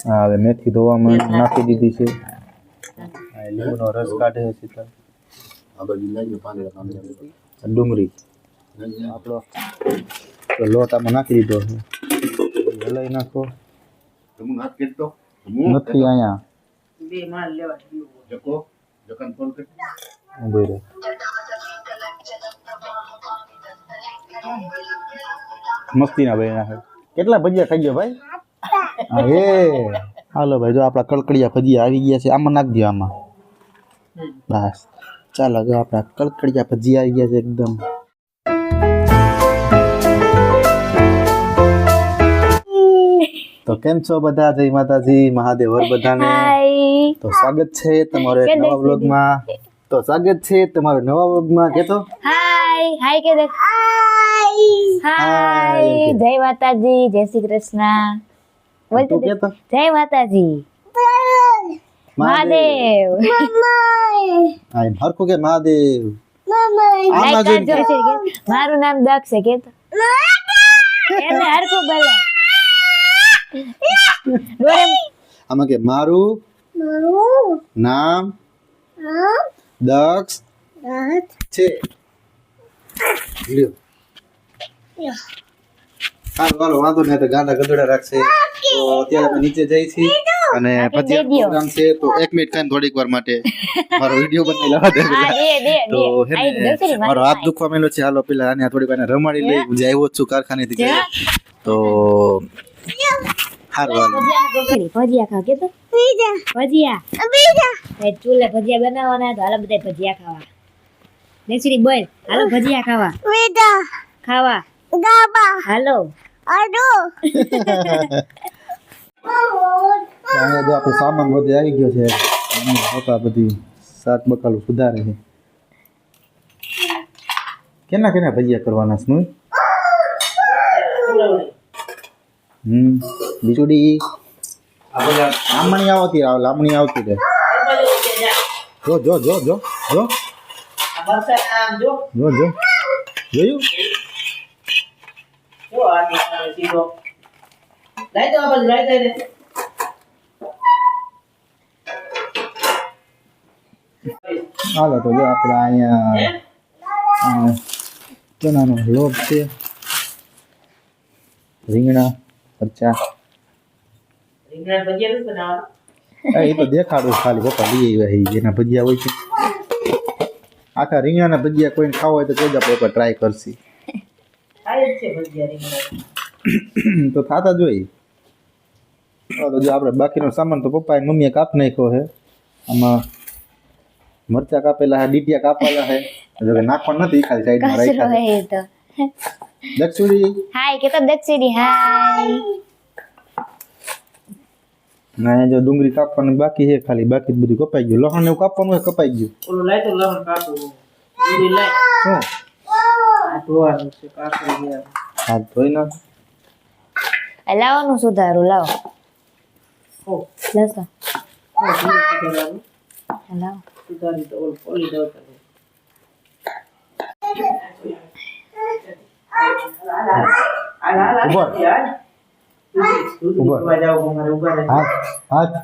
હા હવે મેથી ધોવામાં નાખી દીધી છે. લીંબુનો રસ કાઢે છે સીતા. ડુંગળી આપણો લોટ આમાં નાખી દીધો છે. હલાવી નાખો. નથી અહીંયા ઉભી રહે. મસ્તી ના ભાઈ નાખે. કેટલા ભજીયા ખાઈ ગયો ભાઈ? હા એ હાલો ભાઈ, જો આપણા કડકડિયા ભજીયા આવી ગયા છે. આમાં નાખ દો આમાં. બસ ચાલો, જો આપણા કડકડિયા ભજીયા આવી ગયા છે એકદમ. તો કેમ છો બધા? જય માતાજી, મહાદેવ હર બધાને. તો સ્વાગત છે તમારો એક નવા વ્લોગમાં. તો સ્વાગત છે તમારો નવા વ્લોગમાં. કે તો હાય હાય કે દેખ. હાય જય માતાજી, જય શ્રી કૃષ્ણ. બોલતો તું કે તો જય માતાજી, મહાદેવ. હા હરખું કે મહાદેવ. આમાં જોઈ મારું નામ દક્ષ છે કે તો એને હરખું બોલે. આમાં કે મારું નામ દક્ષ છે. લ્યો હાલો વાંધો નહીં, તો ગાંડા ગધેડા રાખશે. તો અત્યારે અમે નીચે જઈ છીએ અને પછી પ્રોગ્રામ છે. તો 1 મિનિટ ખાઈને થોડીક વાર માટે મારો વિડિયો બનાવી લેવા દે. તો હે ને મારો હાથ દુખવા માંડ્યો છે. હાલો પેલા આને થોડીક વાર રમાડી લઈ. હું જે આવ્યો છું કારખાનેથી. તો ભજીયા ખાવ કે તો ભજીયા ચૂલે ભજીયા બનાવવાના. તો હાલો બધા ભજીયા ખાવા. નેચરી બોલ હાલો ભજીયા ખાવા. ખાવા હાલો. અહીંયા જો આપણો સામાન બધે આવી ગયો છે. પપ્પા બધી શાક બકાલું સુધારે છે. કેના કેના ભજીયા કરવાના છે? બીજુડી લામણી આવતી લામણી આવતી રહે. જો જો જો જો જો જો જો જોયું? હાલો તો જો આપણે અહીંયા ચણાનો લોટ છે, રીંગણા મરચા. એ તો દેખાડું ખાલી. પપ્પા લઈ આવ્યા જેના ભજીયા હોય છે. આખા રીંગણાના ભજીયા કોઈને ખાવા હોય તો કોઈ આપણે એકવાર ટ્રાય કરશી. તો થાતા જોઈ. તો જો આપણે બાકીનો સામાન તો પપ્પાએ મમ્મીએ કાપ નાખ્યો છે. આમાં મરચા કાપેલા છે, ડીટિયા કાપેલા છે. જો કે નાખવાનું નથી, ખાલી સાઈડમાં રાખ્યા. દક્ષુડી હાય કે તો દક્ષુડી હાય. ના જો ડુંગળી કાપવાનું બાકી છે ખાલી. બાકી બધું કપાઈ ગયું. લસણ એવું કાપવાનું હોય કપાઈ ગયું. ઓલું લાય તો લસણ કાપું. ડુંગળી લાય. શું? આ ધોવાનું છે કાપી ગયા. હાથ ધોઈ નાખ. લાવવાનું સુધારું લાવો. ઓ લસણ સુધારવાનું. લાવો. સુધારી તો ઓલ પોલી દો તો. ઉભો. ઉભા જાવ મારે ઉભા રહે. હાથ હાથ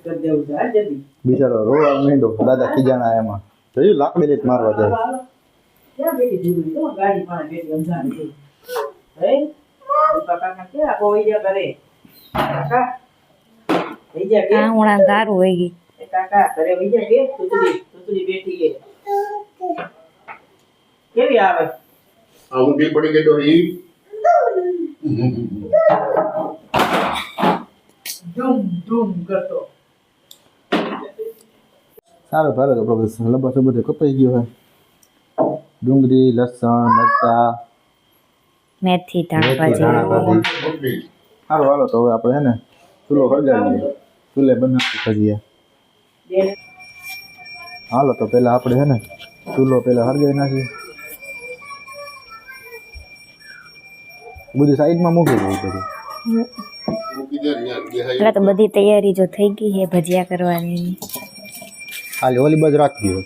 કર દેવું છે જલ્દી. બિચારો રોવા માંડ્યો. દાદા ખીજાણા એમાં. જોયું લાકડી લઈને મારવા જાય. ક્યાં બેઠી જુદી તો ગાડી પાસે બેઠી અંધારી છે. હે કાકા કે આ કોઈ જા કરે. કાકા વૈજા કે કાંગણા દારૂ હોય ગઈ. કાકા ઘરે વૈજા કે તુતરી બેઠી કે કેવી આવે? ઊંઘી પડી ગઈ તો ધૂમ ધૂમ કરતો. સારું ભારે તો લબાસો બધો કપાઈ ગયો હોય. ડુંગળી લસણ મરચા મેથી ધાણા ધાણા ભાજી. ભાજી. સારું હાલો તો હવે આપણે હે ને ચૂલો સળગાવીએ. ચૂલે બનાવી ભજીયા. હાલો તો પેલા આપણે હે ને ચૂલો પેલા સળગાવી નાખીએ. બધું સાઈડમાં મૂકી દઈએ બધું. એટલે તો બધી તૈયારી જો થઈ ગઈ છે ભજીયા કરવાની. ખાલી ઓલી બાજુ રાખી દો.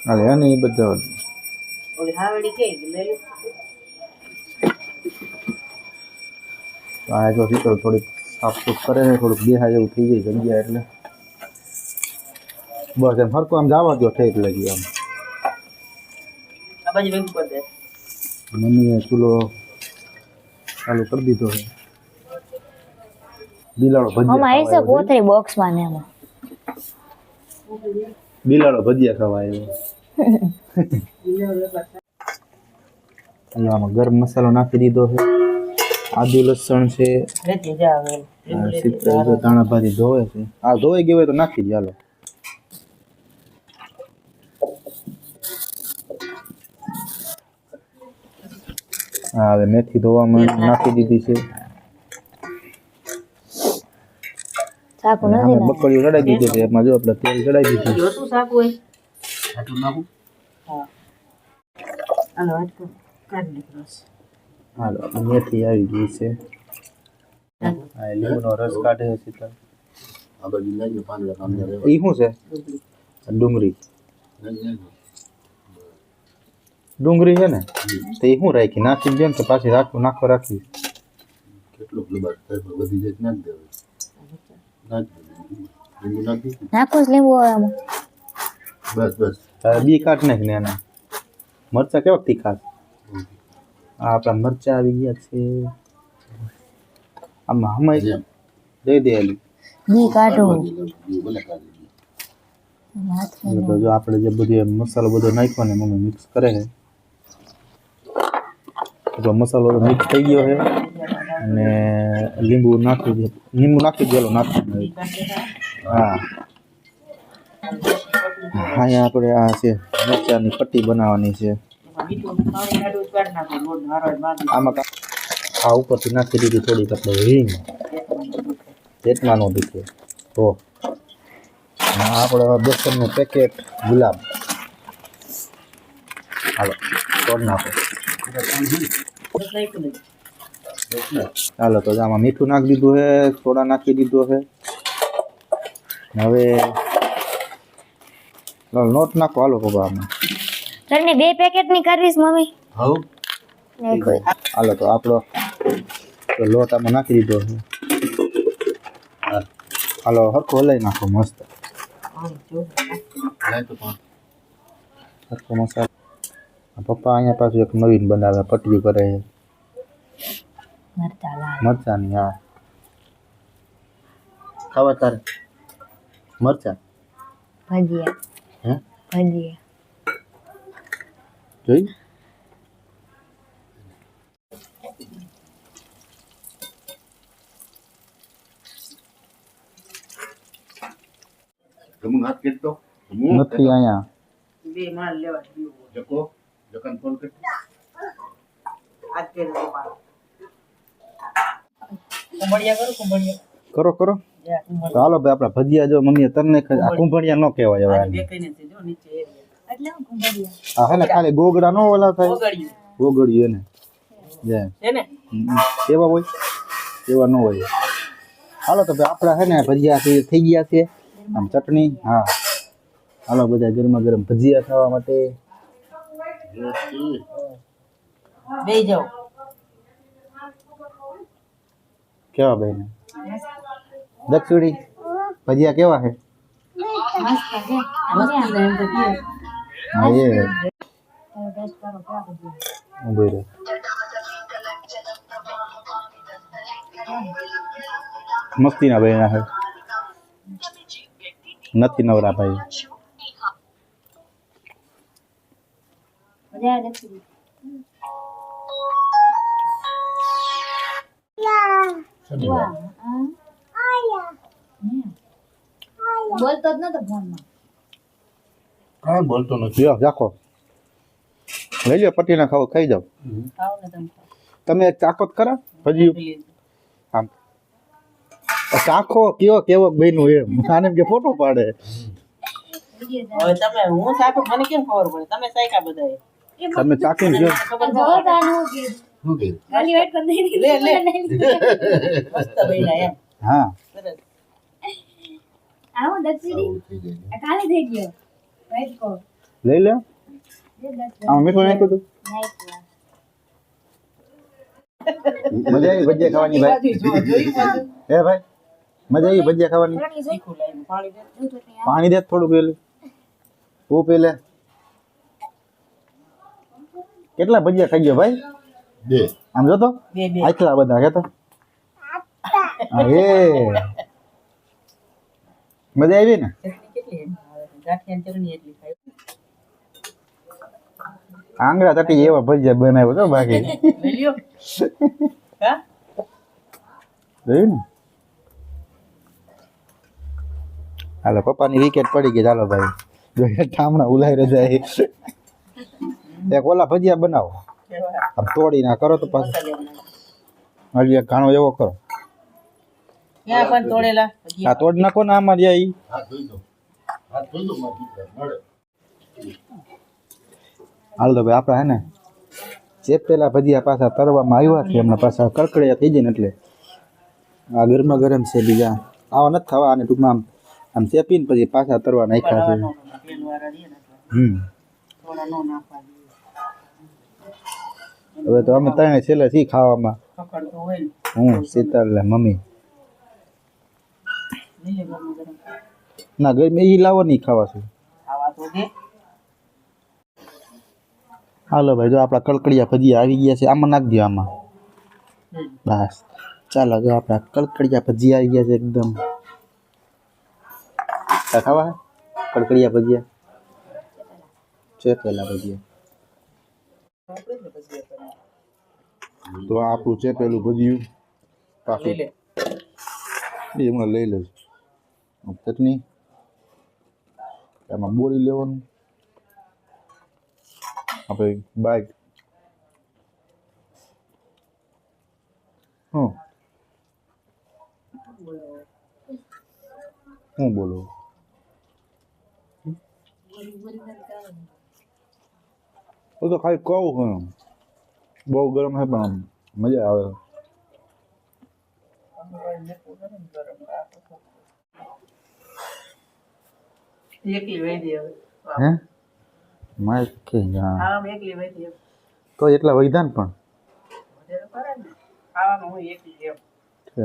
હાલે અને એ બધા ઓલી હાવડી કે લઈ લે. આ જો શીતળ થોડીક સાફ સૂફ કરે ને થોડુંક બેહાય એવું થઈ જાય જગ્યા એટલે બસ એમ હરકો આમ જવા દો ઠેક લાગી આમ આ બાજુ વેગ પર દે મમ્મીએ ચૂલો ચાલુ કરી દીધો છે બિલાડો આમાં ભજીયા આવી છે કોથળી બોક્સમાં ને એમાં બિલાડો ભજીયા ખાવા આવ્યો આમાં ગરમ મસાલો નાખી દીધો છે આદુ લસણ છે લેતી જા હવે શીતળ દાણા ભાજી ધોવે છે આ ધોઈ ગયો હોય તો નાખી દે હાલો હા હવે મેથી ધોવામાં નાખી દીધી છે ચાકુ નથી આમાં ને બકડીઓ ચડાઈ દીધી છે એમાં જો આપણે તેલ ચડાઈ દીધું જોતું શાક હોય આટલું નાખું હા હાલો હટકો કાઢ નીકળો હાલો આપણે મેથી આવી ગઈ છે હા એ લીંબુનો રસ કાઢે છે શીતળ આ બાજુ નાખજો પાંદડા પાંદડા રહેવા એ શું છે ડુંગળી ડુંગળી છે ને તો એ શું રાખી નાખી દે ને તો પાછી નાખો રાખી કેટલું લબાડ થાય પણ વધી જાય તો નાખ દેવું નાખ લીંબુ નાખી નાખો જ લીંબુ હવે આમાં બસ બસ બી કાઢ નાખ ને એના મરચા કેવા તીખા છે આ આપણા મરચા આવી ગયા છે આમાં હમાય દઈ દે એલી બી કાઢો ભલે કાઢી એટલે તો જો આપણે જે બધું મસાલો બધો નાખ્યો ને મમ્મી મિક્સ કરે છે તો મસાલો મિક્સ થઈ ગયો છે અને લીંબુ નાખી દેલો નાખી હા અહીંયા આપણે આ છે મરચાની પટ્ટી બનાવવાની છે મીઠું પાણી કાઢું કાઢ નાખો લોટ હારો બાંધી આમાં આ ઉપરથી નાખી દીધી થોડીક આપણે હિંગ પેટમાં નો દુખે તો આપણે બેસનનું પેકેટ ગુલાબ હાલો તોડ નાખો ચાલો તો આમાં મીઠું નાખી દીધું છે સોડા નાખી દીધો છે હવે નોટ નાખો હાલો બાબા આમાં તમને 2 પેકેટની કરવીશ મમ્મી હાઉ હાલો તો આપણો લોટ આમાં નાખી દીધો છે હાલો હરખો હલાવી નાખો મસ્ત લાય તો પણ હરખો મસાલો પપ્પા અહીંયા પાછું એક નવીન બનાવે પટ્ટીયું કરે છે મરચા લાલ મરચાની હા ખાવા તારે મરચા ભજીયા હે ભજીયા જોઈ જમું હાથ કેટલો નથી અહીંયા બે માલ લેવા જકો જકાન ફોન કર આજ કે કુંભળિયા કરો જા તો હાલો ભાઈ આપણા ભજીયા જો મમ્મીએ તરને આ કુંભળિયા ન કહેવાય હવે આને. દેખાઈને છે જો નીચે એરિયા એટલે હું કુંભળિયા આ હે ને ખાલી ગોગડા નો ઓલા થાય ઓગળ્યું ગોગડિયું એને જાય છે ને એવા હોય એવા ન હોય હાલો તો ભાઈ આપણા હે ને ભજીયા થઈ ગયા છે આમ ચટણી હા હાલો બધા ગરમા ગરમ ભજીયા ખાવા માટે બે જાઓ કેવા ભાઈ ને દક્ષુડી ભજીયા કેવા છે મસ્તી ને એમ તો પીએ હા એ ઉભી રહે મસ્તી ના ભાઈ છે નથી નવરા ભાઈ મજા આવે છે બોલતો જ નતો ફોનમાં હા બોલતો નથી લ્યો રાખો લઈ લ્યો પટ્ટીના ખાવ ખાઈ જાઓ ખાઓ ને તમે તમે ચાખો કરા ભજી આમ ચાખો કેવો કેવો બન્યું એમ આને એમ કે ફોટો પાડે હવે તમે હું સાકુ મને કેમ ખબર પડે તમે સાયકા બધાએ તમે ચાખીને જો ખબર જોતાનું કે શું કે ખાલી વેટ કરી દે લે લે મસ્ત બન્યા એમ હા સરસ આવો દક્ષિણી આવું થઈ જાય આ ખાલી થઈ ગયો વેટ કો લઈ લે જે દક્ષિણી આમાં મીઠું નાખ્યું હતું મજા આવી ભજીયા ખાવાની ભાઈ જોયું પાછું હે ભાઈ મજા આવી ભજીયા ખાવાની ચટણી જોઈ? તીખું લાગ્યું પાણી દે દૂધ ચટણી આ. પાણી દે થોડું પેલું ઓ પેલે કેટલા ભજીયા ખાઈ ગયો ભાઈ 2 આમ જો તો બે આટલા બધા કે તો અરે મજા આવી ને ચટણી કેટલી એમ આવે છે? ગાંઠિયાની ચટણી એટલી ખાય આંગળા તટી એવા ભજીયા બનાવ્યો તો બાકી લઈ લ્યો હા જોયું ને હાલો પપ્પાની વિકેટ પડી ગઈ ચાલો ભાઈ જોઈએ ઠામણા ઉલાઈ રહ્યા જાય એક ઓલા ભજીયા બનાવો કેવા આમ તોડી ના કરો તો પાછું મસાલે બનાવ્યા. હજી એક ઘાણો એવો કરો ક્યાં પણ તોડેલા આ તોડ નાખો ને આમાં જાય ઈ. હાથ ધોઈ દો મારી દીકરા મળે હાલ તો ભાઈ આપણા હે ને જે પેલા ભજીયા પાછા તરવામાં આવ્યા છે એમના પાછા કડકડિયા થઈ જાય ને એટલે આ ગરમા ગરમ છે બીજા આવા નથી થવા અને ટૂંકમાં આમ ચેપીને પછી પાછા તરવા નાખ્યા છે તેલ વાળા રહીએ ને હમ થોડા નો નાખવા જોઈએ. હવે તો અમે ત્રણે છેલ્લે થી ખાવામાં પકડતો હોય ને હું શીતલ ને મમ્મી લઈ લે ગરમ ગરમ ના ગરમી ઈ લાવો નહીં ખાવા છે ખાવા તો દે હાલો ભાઈ જો આપણા કડકડિયા ભજીયા આવી ગયા છે આમાં નાખ દો આમાં બસ ચાલો જો આપણા કડકડિયા ભજીયા આવી ગયા છે એકદમ આ ખાવા હે? કડકડિયા ભજીયા ચેપેલા ભજીયા આપણે જ ને પછી એ કરીએ. તો આ આપણું ચેપેલું ભજીયું લઈ પાછું લે એ હમણાં લઈ લઈશ ચટણી એમાં બોળી લેવાનું આપણે બાઈક હું બોલો હું તો ખાલી કહું છું બહુ ગરમ છે પણ આમ મજા આવે એકલી વહી દે હવે હે મારે કે જા ખાવામાં એકલી વહી દે તો એટલા વૈધાન પણ વધારે કરે ને ખાવામાં હું એકલી એમ છે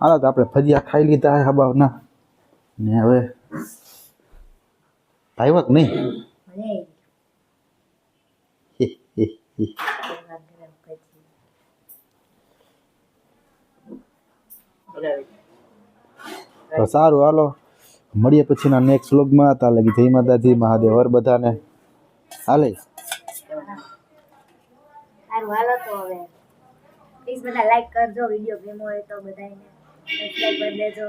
હાલો તો આપણે ભજીયા ખાઈ લીધા હે હબાવના ને હવે ભાઈવક નહીં ભલે. હે, હે, હે. ગરમા ગરમ ભજીયા. વધારે તો સારું હાલો મળીએ પછીના નેક્સ્ટ વ્લોગમાં ત્યાં લગી જય માતાજી મહાદેવ હર બધાને હાલે સારું હાલો તો હવે પ્લીઝ બધા લાઈક કરજો વિડીયો ગેમ હોય તો બધાને સબસ્ક્રાઈબ કરી દેજો